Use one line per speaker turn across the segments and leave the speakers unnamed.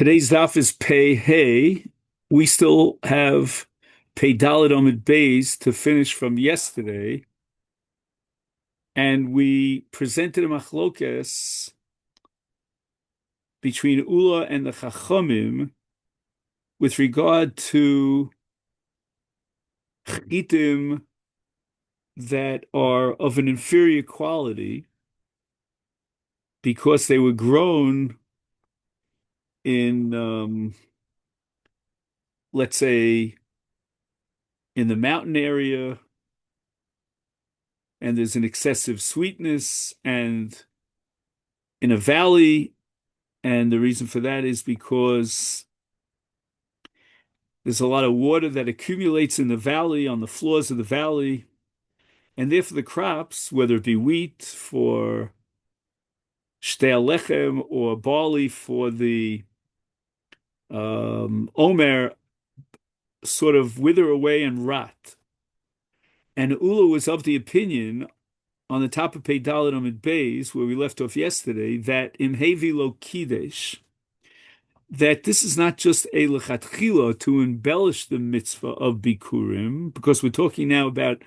Today's daf is Pei Hey. We still have Pei Dalet Amid Beis to finish from yesterday, and we presented a machlokes between Ula and the Chachamim with regard to chitim that are of an inferior quality because they were grown in, let's say, in the mountain area, and there's an excessive sweetness, and in a valley. And the reason for that is because there's a lot of water that accumulates in the valley, on the floors of the valley. And therefore the crops, whether it be wheat for shtei lechem or barley for the omer, sort of wither away and rot. And Ula was of the opinion on the top of Pei Dalet Amid Beis, where we left off yesterday, that im hevi lo kidesh, that this is not just a lechatchila to embellish the mitzvah of bikurim, because we're talking now about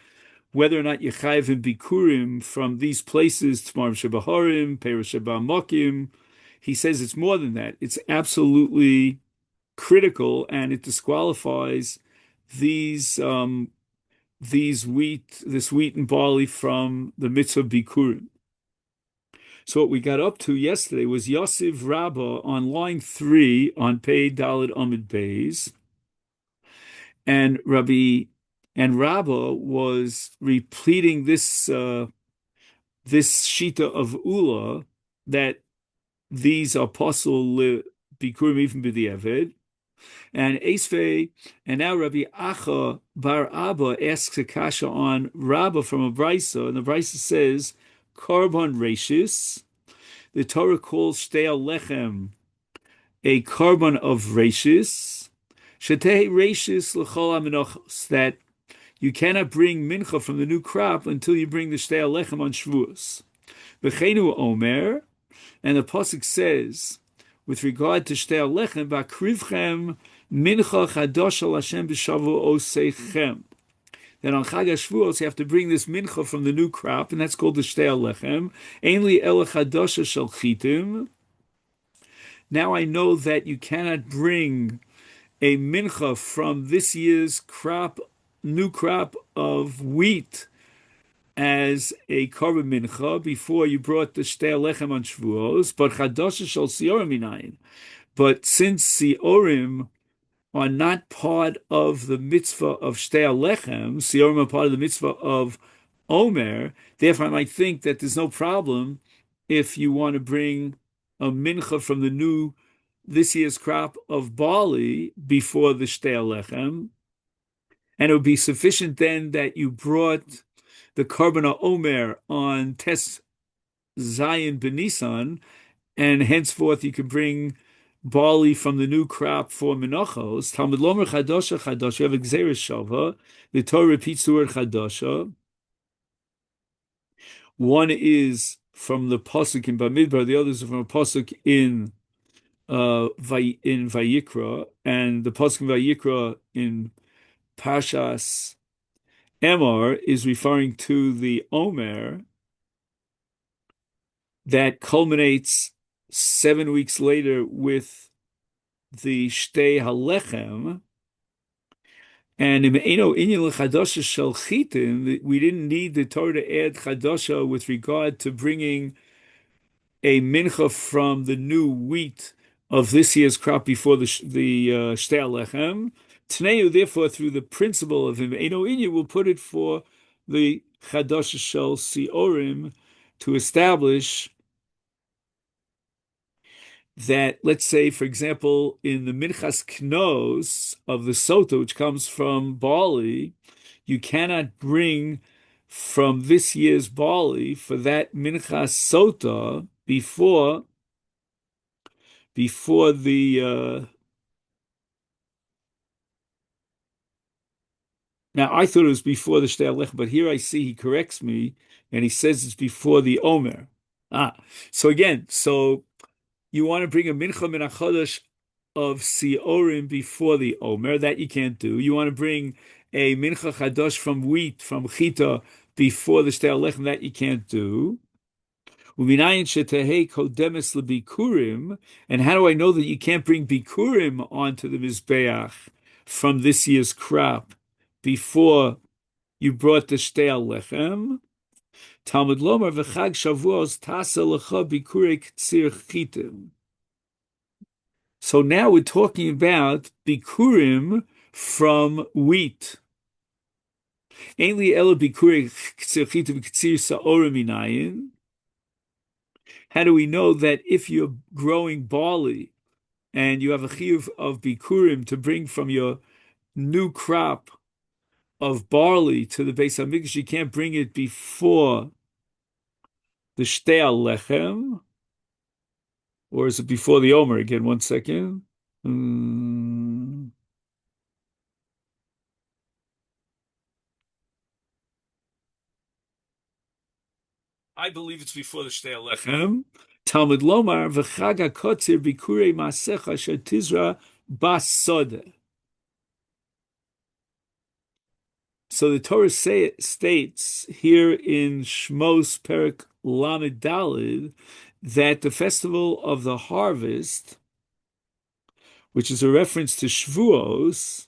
whether or not you chayiv in bikurim from these places, Tmar Shebaharim, Perush Mokim. He says it's more than that. It's absolutely critical, and it disqualifies these this wheat and barley from the mitzvah bikurim. So what we got up to yesterday was Yosef Rabbah on line 3 on Pei Dalet Amid Beis, and Rabbah was repleting this shita of Ula, that these are possible bikurim even b'diavad. And Esvei, and now Rabbi Acha Bar Abba asks a kasha on Rabbah from a brisa, and the brisa says Korban Rashis. The Torah calls Shtei Lechem a korban of Rashis. Shetei Rashis l'chol Menachos, that you cannot bring mincha from the new crop until you bring the Shtei Lechem on Shavuos. V'cheinu Omer, and the pasuk says, with regard to Shtei Lechem, Ba'krivchem mincha chadosha l'Hashem b'shavu oseichem. Then on Chag HaShavuos you have to bring this mincha from the new crop, and that's called the Shtei Lechem. Ein li ela chadosha shel chitim. Now I know that you cannot bring a mincha from this year's new crop of wheat, as a korban mincha before you brought the Shtei Lechem on Shavuos, but chadosha shel siorim minayin. But since siorim are not part of the mitzvah of Shtei Lechem, siorim are part of the mitzvah of Omer, therefore I might think that there's no problem if you want to bring a mincha from this year's crop of barley before the Shtei Lechem, and it would be sufficient then that you brought the Korban Omer on Tes Zayin Benisan, and henceforth you can bring barley from the new crop for Menachos. Talmud Lomer Chadosha Chadosha. You have a Gzeres Shava. The Torah repeats the word Chadosha. One is from the pasuk in Bamidbar, the other is from a pasuk in Vayikra, and the pasuk in Vayikra in Pashas Emor is referring to the Omer that culminates 7 weeks later with the Shtei Halechem. And we didn't need the Torah to add Chadosha with regard to bringing a mincha from the new wheat of this year's crop before the Shtei Halechem. Tneu, therefore, through the principle of Eino Inya, will put it for the Chadosha Shel Siorim to establish that, let's say, for example, in the Minchas Knos of the Sota, which comes from barley, you cannot bring from this year's barley for that Minchas Sota before the now I thought it was before the Shtei Lechem, but here I see he corrects me and he says it's before the Omer. So again, you want to bring a mincha min hachodesh of siorim before the Omer. That you can't do. You want to bring a mincha chadosh from wheat, from chita, before the shtei lechem. That you can't do. Uminayin shetehei kodemes lebikurim. And how do I know that you can't bring bikurim onto the mizbeach from this year's crop before you brought the shtei lechem? Talmud Lomar v'chag Shavuos tasa lecha bikurei ktsir chitim. So now we're talking about bikurim from wheat. Ein li ela bikurei ktsir chitim ktsir sa'orim minayin. How do we know that if you're growing barley and you have a chiyuv of bikurim to bring from your new crop of barley to the Beis Hamikdash, you can't bring it before the shtei lechem? Or is it before the Omer? Again, 1 second. I believe it's before the Shtei Lechem. Talmud Lomar v'chag hakotzir bikurei masecha asher tizra basode. So the Torah states here in Shmos Perek Lamed Daled that the festival of the harvest, which is a reference to Shavuos,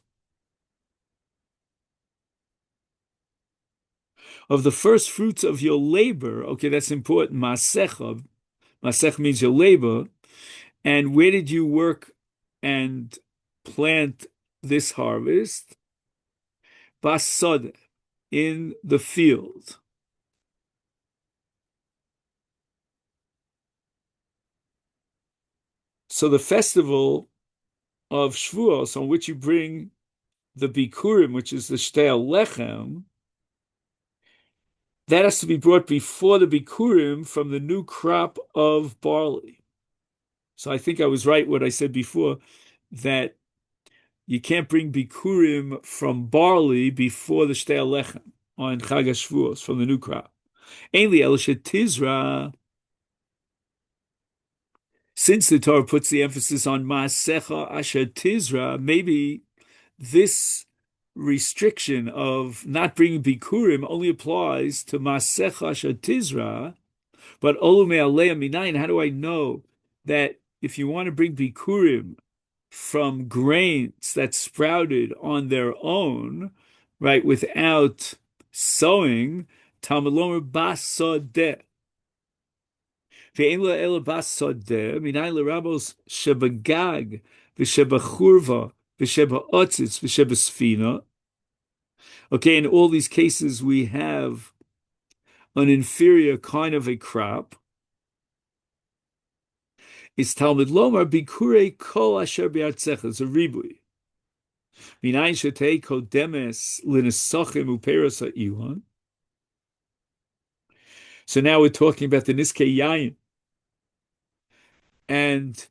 of the first fruits of your labor. Okay, that's important. Masecha. Masech means your labor. And where did you work and plant this harvest? Basod, in the field. So the festival of Shavuos, on which you bring the bikurim, which is the shtei lechem, that has to be brought before the bikurim from the new crop of barley. So I think I was right what I said before, that you can't bring bikurim from barley before the shtei lechem on Chag HaShavuos, from the new crop. Ainli el shetizra, since the Torah puts the emphasis on Masecha Asher Tizra, maybe this restriction of not bringing bikurim only applies to Masecha Asher Tizra, but Olu Me'alei Minayin. How do I know that if you want to bring bikurim from grains that sprouted on their own, right, without sowing, Talmud Lomer Basodeh. Ve'en la ela basodeh, minayin l'rabos shebagag, v'shebachurva, v'shebaotzitz, v'shebasfina. Okay, in all these cases we have an inferior kind of a crop. It's Talmud Lomar bikurei kol asher be'artzecha. It's a ribui. Minayin shetei kodemes l'nesachim uperos ha'ilon. So now we're talking about the niskei yayin. And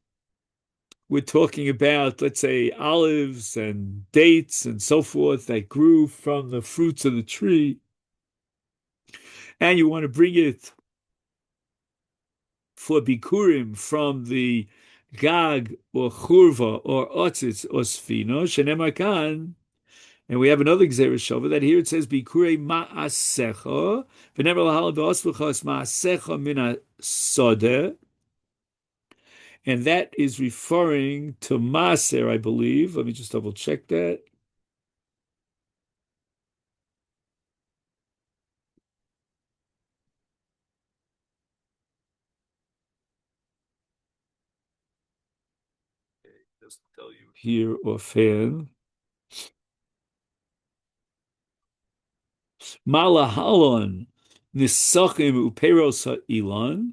we're talking about, let's say, olives and dates and so forth that grew from the fruits of the tree. And you want to bring it for bikurim from the gag or churva or otzitz or sfino, shenemar kan. And we have another Gzeres Shova that here it says bikurei ma'asecha, v'never lahal v'osluchos ma'asecha min sodeh. And that is referring to Maser, I believe. Let me just double check that. Okay, just tell you here offhand. Malahalon nisachim uperos ha'ilon.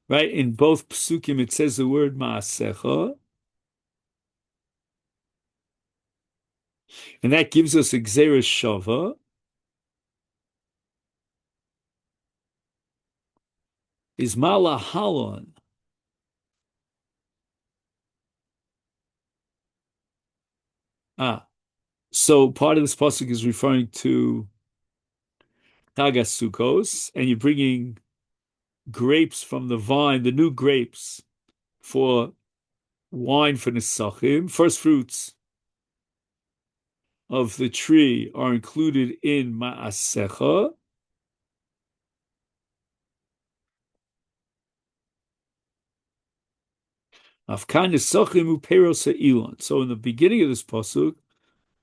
Right, in both psukim it says the word ma'asecha. And that gives us a Gzeres Shava. Is Malahalon. So part of this pasuk is referring to Chagas Sukkos, and you're bringing grapes from the vine, the new grapes, for wine for Nesachim, first fruits of the tree are included in Ma'asecha. Afkan Nesachim uperos ha'ilon. So in the beginning of this pasuk,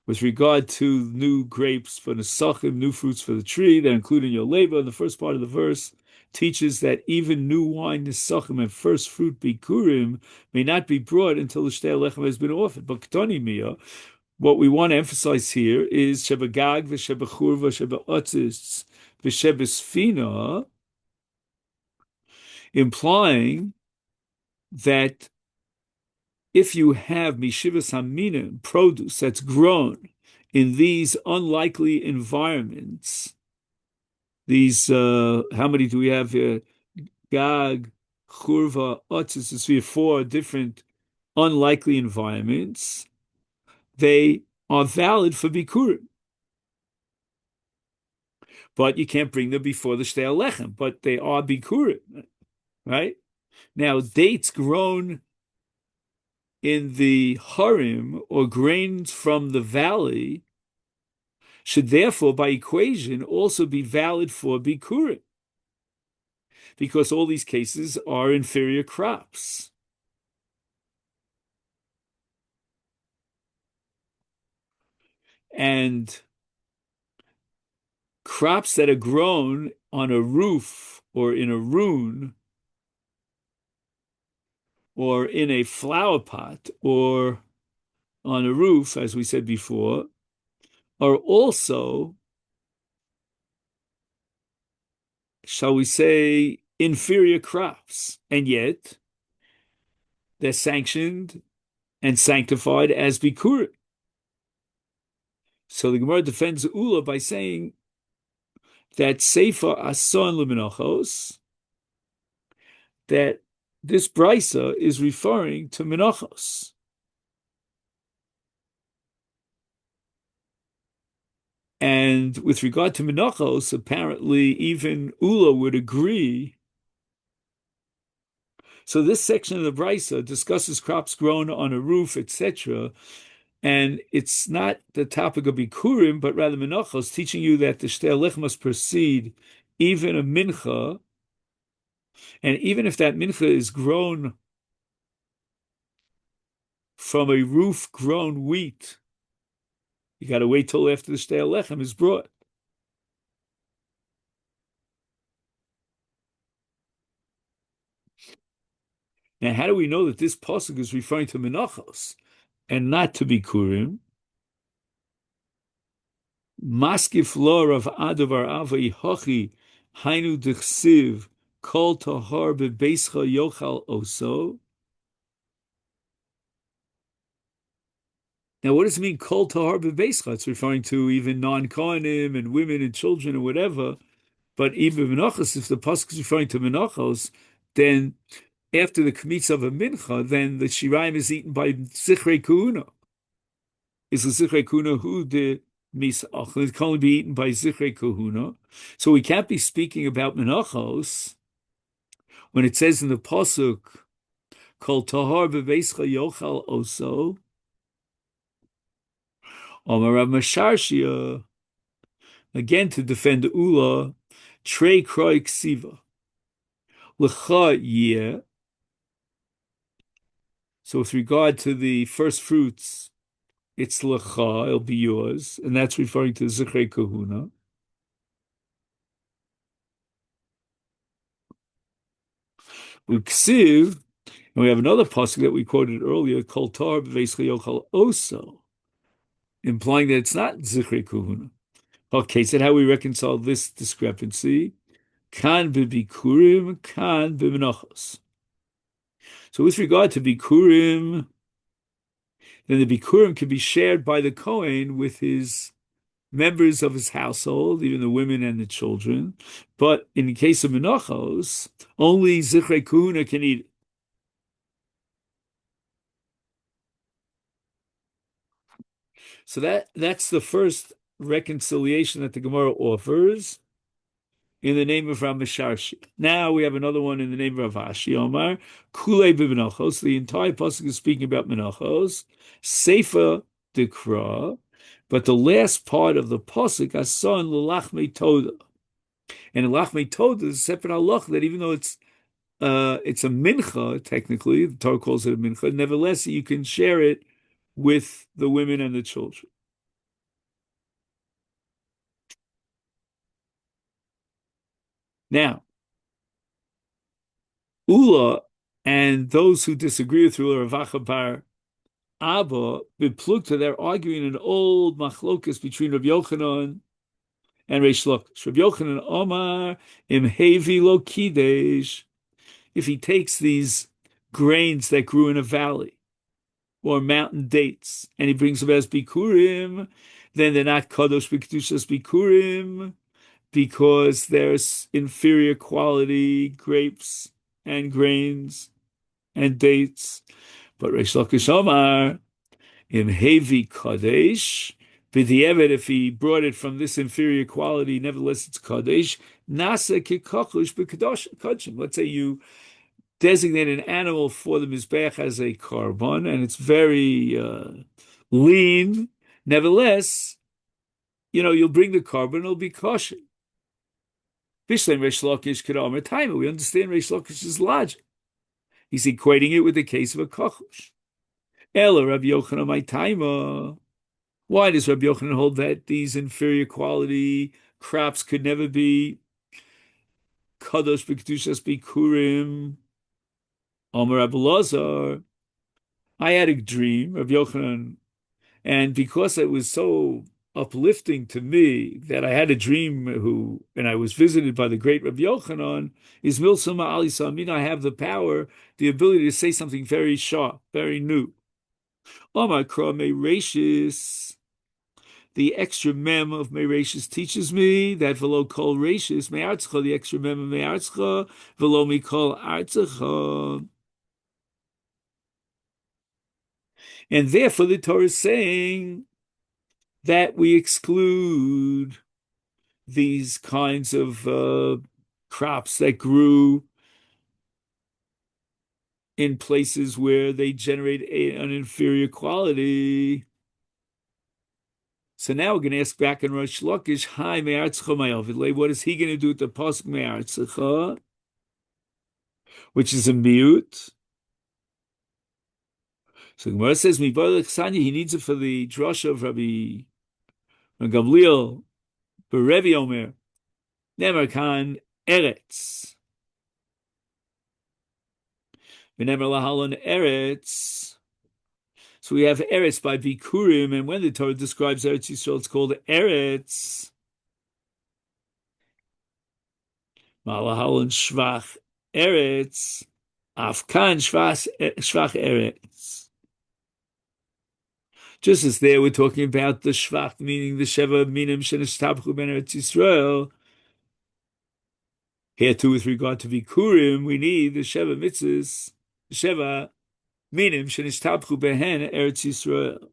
with regard to new grapes for Nesachim, new fruits for the tree, that include in your labor, in the first part of the verse, teaches that even new wine Nesachim and first fruit Bikurim may not be brought until the Shtei Lechem has been offered. But Ketani Miyah, what we want to emphasize here is Shebagag v'Shebachur v'Shebaotzis v'Shebesfina, implying that if you have Mishivas Haminim, produce that's grown in these unlikely environments, these, how many do we have here? Gag, Churva, Otzis, we have four different unlikely environments. They are valid for Bikurim. But you can't bring them before the Shtei Lechem, but they are Bikurim, right? Now, dates grown in the Harim or grains from the valley should therefore, by equation, also be valid for Bikurim, because all these cases are inferior crops. And crops that are grown on a roof or in a rune or in a flower pot or on a roof, as we said before, are also, shall we say, inferior crops. And yet, they're sanctioned and sanctified as Bikurim. So the Gemara defends Ula by saying that Sefer Ason Lemenachos, that this brisa is referring to Menachos. And with regard to Menachos, apparently even Ula would agree. So this section of the brisa discusses crops grown on a roof, etc., and it's not the topic of Bikurim, but rather Menachos, teaching you that the Shtei Lechem must precede even a mincha, and even if that mincha is grown from a roof-grown wheat, you got to wait till after the Shtei Lechem is brought. Now, how do we know that this pasuk is referring to Menachos and not to Bikurim? Maskif lo Rav Adavar Avai Hochi Hainu Dechsiv Kol Tahar Bebeischa Yochal Oso. Now, what does it mean, Kol Tahar Bebeischa? It's referring to even non-Kohanim and women and children or whatever. But even Menachos, if the pasuk is referring to Menachos, then after the Kmitz of a Mincha, then the Shiraim is eaten by Zichrei Kuhuna. Is the Zichrei Kuhuna who the Misach? It can only be eaten by Zichrei Kuhuna. So we can't be speaking about Menachos when it says in the pasuk, Kol Tahar Bebeischa Yochal Oso, Omar Rav Masharshia, again to defend Ula, Trei Kroi Ksiva, L'cha Yeh. So with regard to the first fruits, it's L'cha, it'll be yours, and that's referring to Zichrei Kahuna. Uksiv, and we have another pasuk that we quoted earlier, Kol Tar B'Veis Yochal Oso, implying that it's not Zichrei Kahuna. Okay, so how we reconcile this discrepancy? Kan b'Bikurim, kan b'Menachos. So with regard to Bikurim, then the Bikurim can be shared by the Kohen with his members of his household, even the women and the children. But in the case of Menachos, only Zichrei Kuhuna can eat it. So that's the first reconciliation that the Gemara offers. in the name of Ramasharshi. Now we have another one in the name of Ravashi. Omar, Kule Menachos. The entire pasuk is speaking about Menachos. Sefer Dekra, but the last part of the pasuk, Asan L'Lachmei Toda. And L'Lachmei Toda is a separate halach that even though it's a mincha, technically, the Torah calls it a mincha, nevertheless, you can share it with the women and the children. Now, Ula and those who disagree with Ula, Ravacha bar Abba, Biplukta, they're arguing an old machlokas between Rabbi Yochanan and Reish Lakish. Rabbi Yochanan Omar imhevi lo kidesh. If he takes these grains that grew in a valley or mountain dates and he brings them as bikurim, then they're not kadosh b'kedushas bikurim because there's inferior quality grapes and grains and dates. But Reish Lakish Omar im hevi kadesh. B'di'evet, if he brought it from this inferior quality, nevertheless it's kadesh. Nasa kikachush b'kadoshim. Let's say you designate an animal for the mizbeach as a carbon, and it's very lean. Nevertheless, you'll bring the carbon; it'll be kosher. Bishleim Reish Lakish Kedamar Taima. We understand Reish Lakish's logic. He's equating it with the case of a kachush. Ela Rabbi Yochanan my Taima. Why does Rabbi Yochanan hold that these inferior quality crops could never be kadosh b'kedushas bikurim? Amar Rabbi Lazar. I had a dream, Rabbi Yochanan, and because it was so uplifting to me that I had a dream and I was visited by the great Rabbi Yochanan, is Milsama Ali Samin, I have the power, the ability to say something very sharp, very new. Omar Kra Meirashis, the extra mem of Meirashis teaches me that velo kol rashis me'artzcha, the extra mem of me'artzcha, velo mikol artzcha. And therefore the Torah is saying that we exclude these kinds of crops that grew in places where they generate an inferior quality. So now we're going to ask back in Rosh Lakish, Hi me'artzcha ma'ovidle, what is he going to do with the pasuk me'artzcha, which is a miut? So Gemara says, he needs it for the drasha of Rabbi Gamliel, but Rebbe Omer, Nemer Khan Eretz. V'nemer lahalon Eretz. So we have Eretz by Bikurim, and when the Torah describes Eretz Yisrael, it's called Eretz. Malahalon Shvach Eretz. Afkan Shvach Eretz. Just as there we're talking about the Shvach, meaning the Sheva Minim Shenishtabchu Ben Eretz Yisrael. Here too, with regard to Bikurim, we need the Sheva Mitzvahs, the Sheva Minim Shenishtabchu Behen Eretz Yisrael.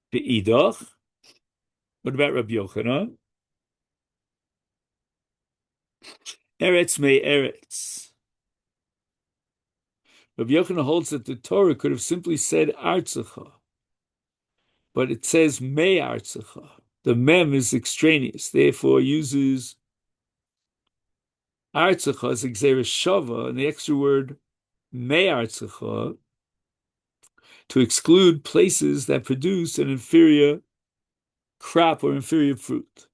Be'idach. What about Rabbi Yochanan? Eretz me Eretz. Rabbi Yochanan holds that the Torah could have simply said Artzecha, but it says me Artzecha. The mem is extraneous, therefore uses Artzecha as Xeris Shava, and the extra word me Artzecha to exclude places that produce an inferior crop or inferior fruit.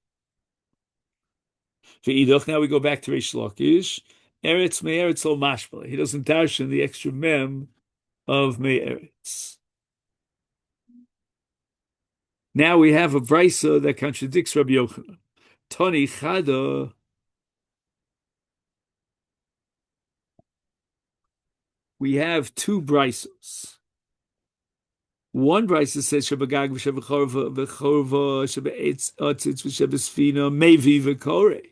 Now we go back to Reish Lakish. Eretz me'eretz lo mashpala. He doesn't darshan the extra mem of me'eretz. Now we have a brisa that contradicts Rabbi Yochanan. Tani chada. We have two brisos. One brisa says Shabagag v'Shabachorva v'Chorva Shabeitz Atzitz v'Shabesfina Mevi v'Kore.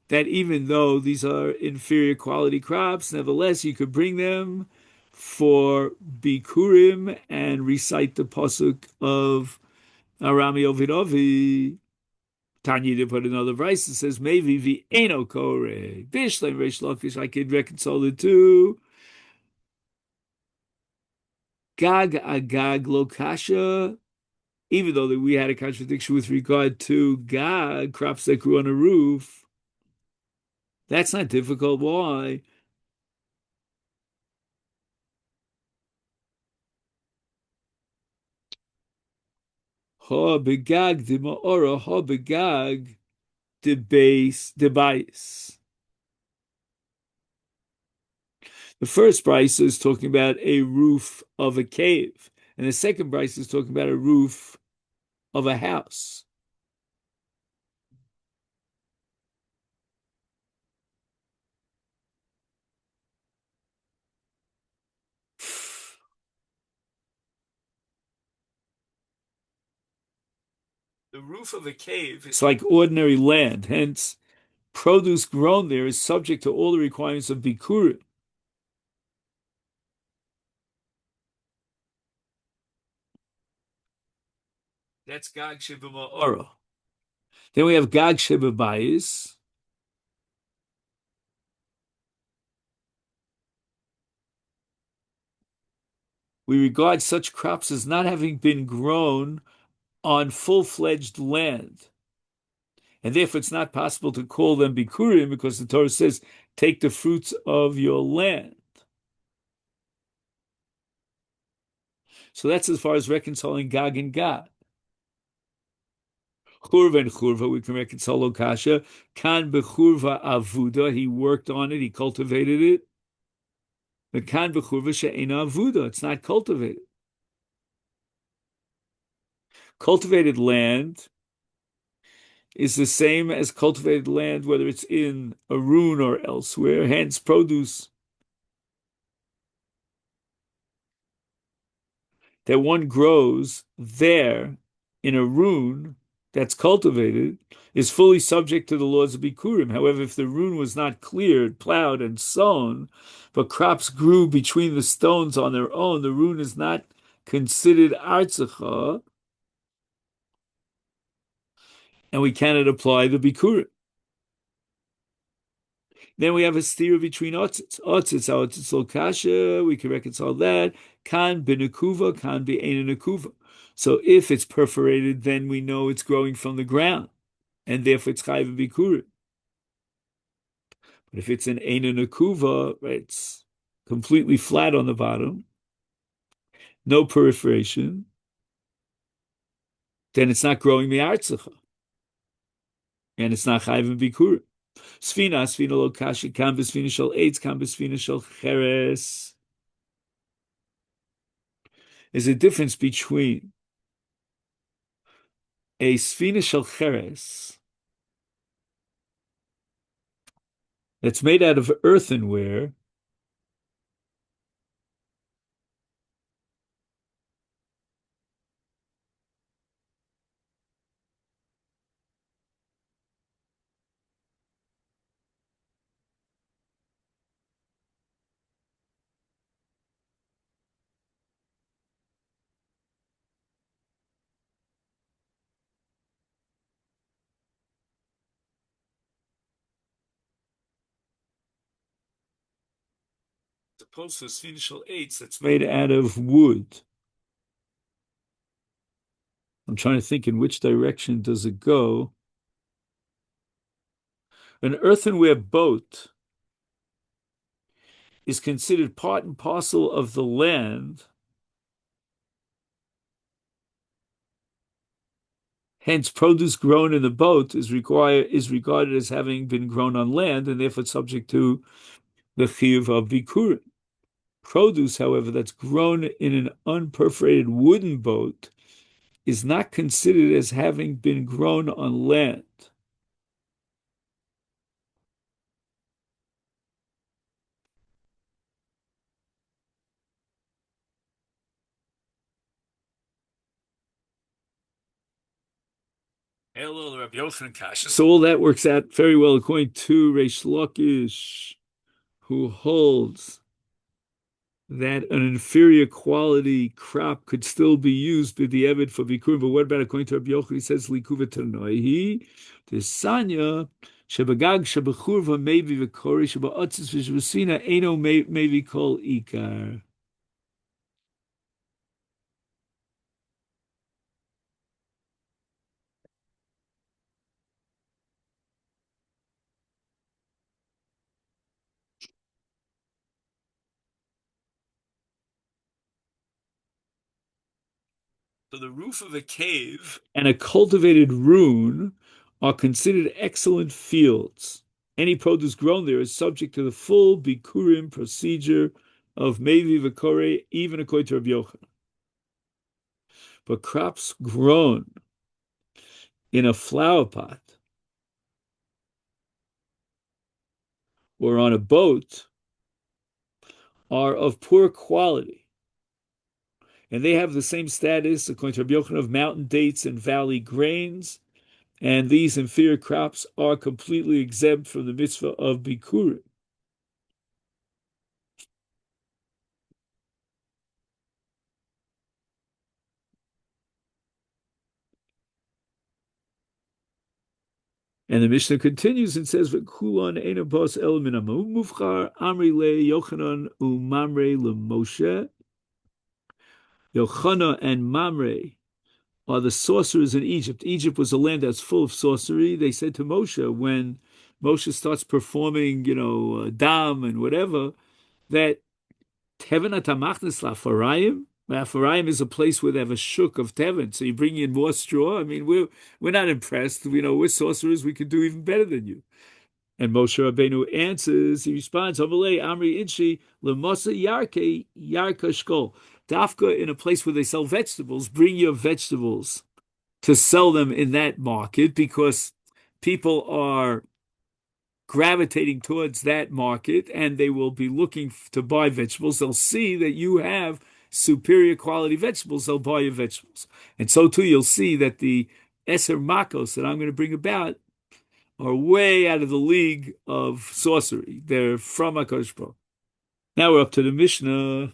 that even though these are inferior quality crops, nevertheless you could bring them for bikurim and recite the pasuk of Arami Ovidovi. Tanya to put another verse that says maybe the eno kore bishlem reish lakish. I could reconcile the two. Gag agag lokasha. Even though we had a contradiction with regard to gag crops that grew on a roof, that's not difficult. Why? Ha begag de maora ha begag de base. The first price is talking about a roof of a cave, and the second price is talking about a roof of a house. The roof of a cave is like ordinary land, hence produce grown there is subject to all the requirements of bikurim. That's Gag Sheba Ma'ora. Then we have Gag Sheba Bayis. We regard such crops as not having been grown on full-fledged land. And therefore it's not possible to call them bikurim because the Torah says, take the fruits of your land. So that's as far as reconciling Gag and Gad. Churva and Churva, we can reconcile Lokasha. Kan bechurva avuda, he worked on it, he cultivated it. The kan bechurva she'ena avuda, it's not cultivated. Cultivated land is the same as cultivated land, whether it's in Arun or elsewhere, hence produce that one grows there in Arun that's cultivated is fully subject to the laws of Bikurim. However, if the Arun was not cleared, plowed, and sown, but crops grew between the stones on their own, the Arun is not considered Artzacha, and we cannot apply the Bikurim. Then we have a steer between otzitz. Otzitz, otzitz lokasha, we can reconcile that. Kan benakuva, kan be nakuva. So if it's perforated, then we know it's growing from the ground, and therefore it's chayv bikurim. But if it's an nakuva, right, it's completely flat on the bottom, no perforation, then it's not growing mi'artzacha, and it's not chayv bikurim. Svina lokashi, kan besvina shel eitz, kan besvina shel cheres. There's a difference between a sfina shel cheres that's made out of earthenware as opposed to a sfina shel eitz that's made out of wood. I'm trying to think in which direction does it go. An earthenware boat is considered part and parcel of the land. Hence, produce grown in the boat is regarded as having been grown on land, and therefore subject to the chiyuv of bikurim. Produce, however, that's grown in an unperforated wooden boat is not considered as having been grown on land. Elul Rabbi Yochanan Kasha. So all that works out very well according to Reish Lakish, who holds that an inferior quality crop could still be used with the Evid for Bikurim. But what about according to Rabbi Yochanan? He says Likuva Tanoihi, Tisanya, Shebagag Shebachurva maybe Vikori Shebaotzis Vishvasina Eno maybe call Ikar. So the roof of a cave and a cultivated rune are considered excellent fields. Any produce grown there is subject to the full bikurim procedure of Mevi V'Korei, even according to Rabbi Yochanan. But crops grown in a flower pot or on a boat are of poor quality, and they have the same status, according to Rabbi Yochanan, of mountain dates and valley grains, and these inferior crops are completely exempt from the mitzvah of bikurim. And the Mishnah continues and says, "V'kulan enabos el min mufchar amri le Yochanan u'mamre leMoshe." Yochanan and Mamre are the sorcerers in Egypt. Egypt was a land that's full of sorcery. They said to Moshe, when Moshe starts performing, dam and whatever, that Teven atamachnes lafarayim. Lafarayim is a place where they have a shuk of Teven. So you bring in more straw. I mean, we're not impressed. We're sorcerers. We could do even better than you. And Moshe Rabbeinu answers. He responds, "Amalei Amri Inshi lemosa yarke yarka shkol." Dafka, in a place where they sell vegetables, bring your vegetables to sell them in that market, because people are gravitating towards that market and they will be looking to buy vegetables. They'll see that you have superior quality vegetables. They'll buy your vegetables. And so too, you'll see that the Eser Makos that I'm going to bring about are way out of the league of sorcery. They're from HaKadosh Baruch Hu. Now we're up to the Mishnah.